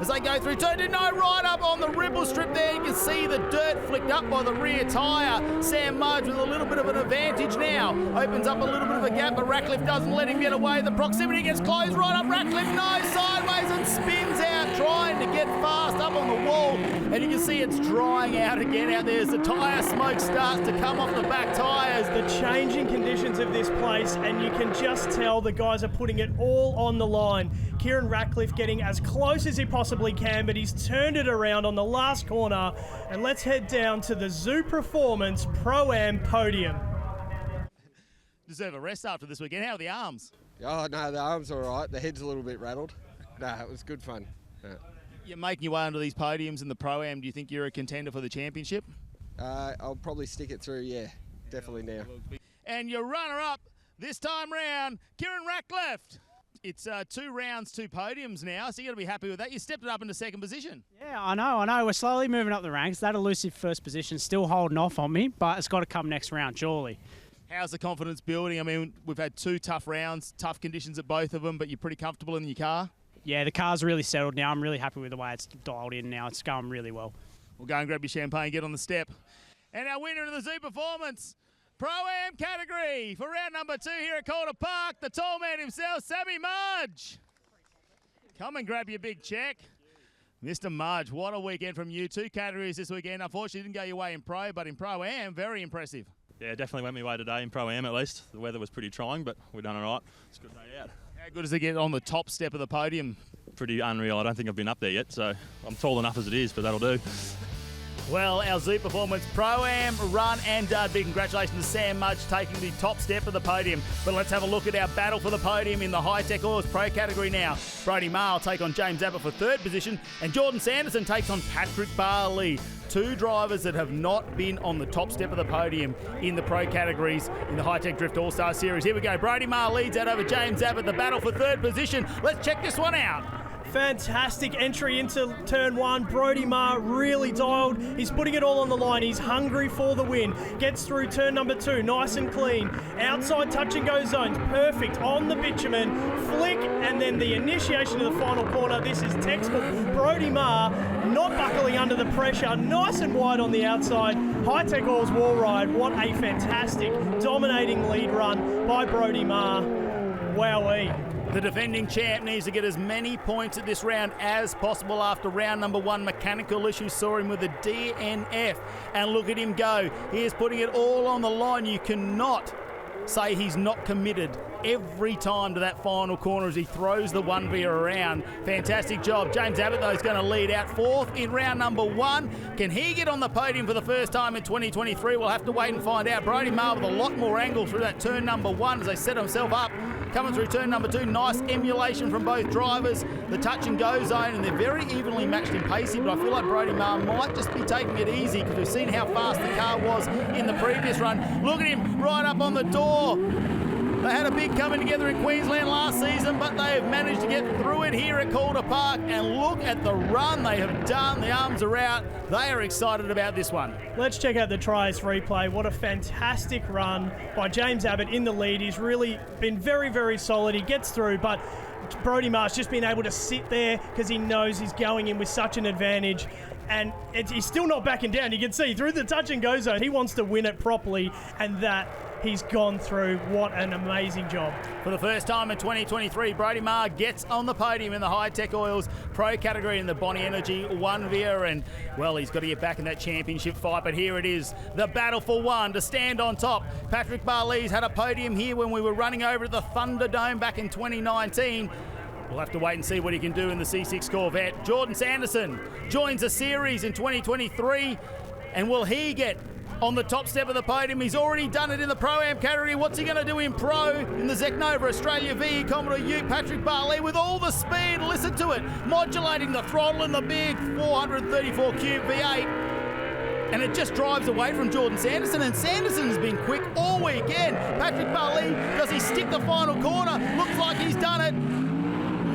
as they go through turn 2. No, right up on the ripple strip there. You can see the dirt flicked up by the rear tyre. Sam Mudge with a little bit of an advantage now. Opens up a little bit of a gap, but Ratcliffe doesn't let him get away. The proximity gets closed right up. Ratcliffe, no, sideways and spins out, trying to get fast up on the wall. And you can see it's drying out again out there as the tyre smoke starts to come off the back tyres.
The changing conditions of this place, and you can just tell the guys are putting it all on the line. Kieran Ratcliffe getting as close as he possibly can, but he's turned it around on the last corner. And let's head down to the Zoo Performance Pro-Am podium.
Deserve a rest after this weekend. How are the arms?
Oh, no, the arms are all right. The head's a little bit rattled. No, it was good fun. Yeah.
You're making your way onto these podiums in the Pro-Am. Do you think you're a contender for the championship?
I'll probably stick it through, yeah, definitely now.
And your runner-up this time round, Kieran Ratcliffe. It's 2 rounds, 2 podiums now, so you've got to be happy with that. You stepped it up into second position.
Yeah, I know. We're slowly moving up the ranks. That elusive first position still holding off on me, but it's got to come next round, surely.
How's the confidence building? I mean, we've had 2 tough rounds, tough conditions at both of them, but you're pretty comfortable in your car?
Yeah, the car's really settled now. I'm really happy with the way it's dialed in now. It's going really well.
We'll go and grab your champagne, get on the step. And our winner of the Zoo Performance Pro-Am category for round number 2 here at Calder Park, the tall man himself, Sammy Mudge. Come and grab your big check. Mr. Mudge, what a weekend from you. 2 categories this weekend. Unfortunately, didn't go your way in Pro, but in Pro-Am, very impressive.
Yeah, definitely went my way today in Pro-Am at least. The weather was pretty trying, but we've done all right. It's a good day out.
How good is it get on the top step of the podium?
Pretty unreal. I don't think I've been up there yet, so I'm tall enough as it is, but that'll do.
Well, our Zoo Performance Pro-Am run and done. Big congratulations to Sam Mudge taking the top step of the podium. But let's have a look at our battle for the podium in the Hi-Tec Oils Pro category now. Brodie Maher will take on James Abbott for 3rd position, and Jordan Sanderson takes on Patrick Barley. 2 drivers that have not been on the top step of the podium in the Pro categories in the Hi-Tec Drift All-Star Series. Here we go. Brodie Maher leads out over James Abbott. The battle for 3rd position. Let's check this one out.
Fantastic entry into turn 1. Brodie Maher really dialed. He's putting it all on the line. He's hungry for the win. Gets through turn number 2, nice and clean. Outside touch and go zones, perfect on the bitumen. Flick, and then the initiation of the final corner. This is textbook. Brodie Maher not buckling under the pressure. Nice and wide on the outside. Hi-Tec Oils wall ride. What a fantastic, dominating lead run by Brodie Maher. Wowee.
The defending champ needs to get as many points at this round as possible after round number 1. Mechanical issues saw him with a DNF. And look at him go. He is putting it all on the line. You cannot say he's not committed every time to that final corner as he throws the 1V around. Fantastic job. James Abbott, though, is going to lead out 4th in round number 1. Can he get on the podium for the first time in 2023? We'll have to wait and find out. Brodie Maher with a lot more angle through that turn number 1 as they set himself up. Coming through turn number 2, nice emulation from both drivers. The touch and go zone, and they're very evenly matched in pacing, but I feel like Brodie Maher might just be taking it easy because we've seen how fast the car was in the previous run. Look at him right up on the door. They had a big coming together in Queensland last season, but they have managed to get through it here at Calder Park. And look at the run they have done. The arms are out. They are excited about this one.
Let's check out the Trias replay. What a fantastic run by James Abbott in the lead. He's really been very, very solid. He gets through, but Brodie Maher's just been able to sit there because he knows he's going in with such an advantage. And he's still not backing down. You can see through the touch and go zone, he wants to win it properly, and that he's gone through. What an amazing job.
For the first time in 2023, Brodie Maher gets on the podium in the Hi-Tec Oils Pro category in the Bonnie Energy 1V, and, well, he's got to get back in that championship fight, but here it is, the battle for 1 to stand on top. Patrick Barley's had a podium here when we were running over at the Thunderdome back in 2019. We'll have to wait and see what he can do in the C6 Corvette. Jordan Sanderson joins the series in 2023, and will he get on the top step of the podium? He's already done it in the Pro-Am category. What's he going to do in Pro in the Zeknova Australia VE Commodore Ute? Patrick Barley with all the speed, listen to it, modulating the throttle in the big 434 cube V8. And it just drives away from Jordan Sanderson, and Sanderson has been quick all weekend. Patrick Barley, does he stick the final corner? Looks like he's done it.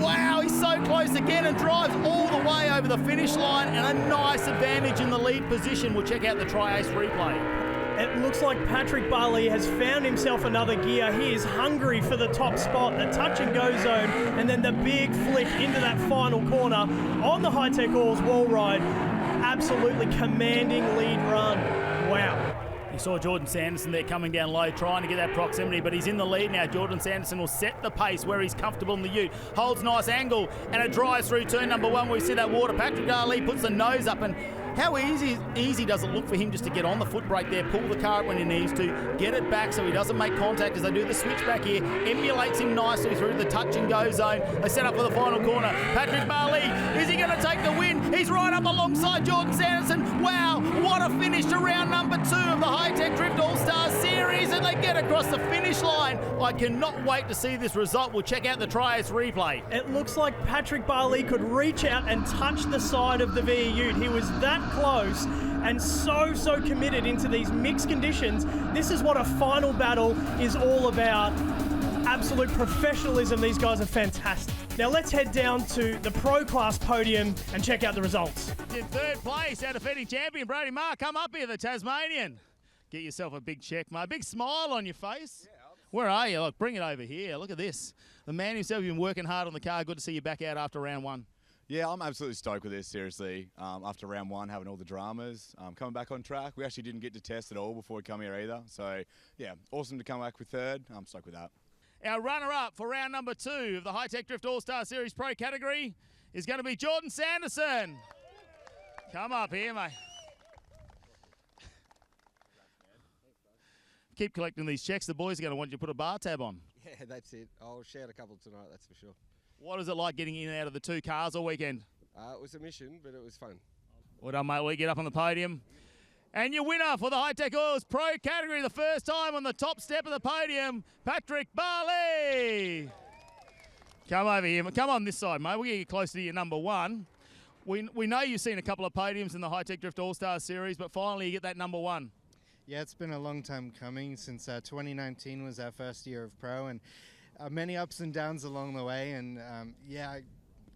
Wow, he's so close again and drives all the way over the finish line, and a nice advantage in the lead position. We'll check out the Tri-Ace replay.
It looks like Patrick Barley has found himself another gear. He is hungry for the top spot, the touch and go zone, and then the big flick into that final corner on the Hi-Tec Oils wall ride. Absolutely commanding lead run. Wow.
You saw Jordan Sanderson there coming down low, trying to get that proximity, but he's in the lead now. Jordan Sanderson will set the pace where he's comfortable in the ute. Holds nice angle, and it drives through turn number 1 where we see that water. Patrick Barley puts the nose up, and how easy does it look for him just to get on the foot brake there, pull the car up when he needs to, get it back so he doesn't make contact as they do the switch back here, emulates him nicely through the touch and go zone. They set up for the final corner. Patrick Barley, is he going to take the win? He's right up alongside Jordan Sanderson. Wow, what a finish to round number 2 of the Hi-Tec Drift All-Stars Series, and they get across the finish line. I cannot wait to see this result. We'll check out the Trias replay.
It looks like Patrick Barley could reach out and touch the side of the VE ute. He was that close and so committed into these mixed conditions. This is what a final battle is all about. Absolute professionalism. These guys are fantastic. Now let's head down to the pro class podium and check out the results.
In third place, our defending champion Brody Marr. Come up here, the Tasmanian. Get yourself a big check, mate. Big smile on your face. Where are you? Look, bring it over here. Look at this. The man himself, you've been working hard on the car. Good to see you back out after round 1.
Yeah, I'm absolutely stoked with this, seriously. After round 1, having all the dramas, coming back on track. We actually didn't get to test at all before we come here either. So, yeah, awesome to come back with third. I'm stoked with that.
Our runner-up for round number 2 of the Hi-Tec Drift All-Star Series Pro category is going to be Jordan Sanderson. Come up here, mate. Keep collecting these checks. The boys are going to want you to put a bar tab on.
Yeah, that's it. I'll shout a couple tonight, that's for sure.
What is it like getting in and out of the 2 cars all weekend?
It was a mission, but it was fun.
Well done, mate. We get up on the podium. And your winner for the Hi-Tec Oils Pro category, the first time on the top step of the podium, Patrick Barley. Come over here. Come on this side, mate. We'll get you closer to your number 1. We know you've seen a couple of podiums in the Hi-Tec Drift All-Stars Series, but finally you get that number 1.
Yeah, it's been a long time coming since 2019 was our first year of pro, and many ups and downs along the way. And yeah, I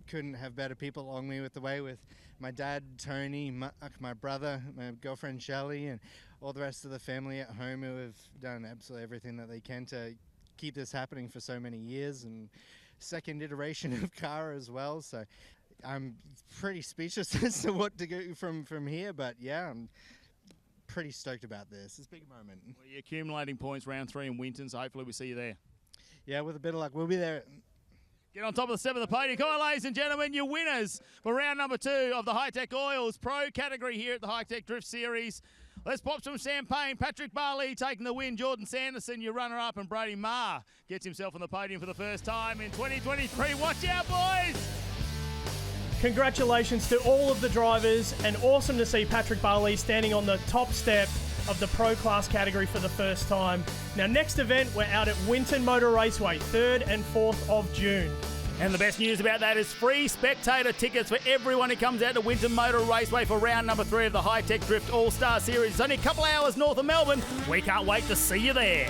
couldn't have better people along me with the way, with my dad, Tony, my brother, my girlfriend, Shelley, and all the rest of the family at home who have done absolutely everything that they can to keep this happening for so many years, and second iteration of car as well. So I'm pretty speechless as to what to go from here, but yeah, I'm pretty stoked about this. It's a big moment.
Well, you're accumulating points round 3 in Winton, so hopefully we see you there.
Yeah, with a bit of luck, we'll be there.
Get on top of the step of the podium. Come on, ladies and gentlemen, your winners for round number 2 of the Hi-Tec Oils Pro category here at the Hi-Tec Drift Series. Let's pop some champagne. Patrick Barley taking the win. Jordan Sanderson, your runner-up, and Brody Marr gets himself on the podium for the first time in 2023. Watch out, boys!
Congratulations to all of the drivers, and awesome to see Patrick Barley standing on the top step of the Pro Class category for the first time. Now, next event, we're out at Winton Motor Raceway, 3rd and 4th of June.
And the best news about that is free spectator tickets for everyone who comes out to Winton Motor Raceway for round number 3 of the Hi-Tec Drift All-Star Series. It's only a couple hours north of Melbourne. We can't wait to see you there.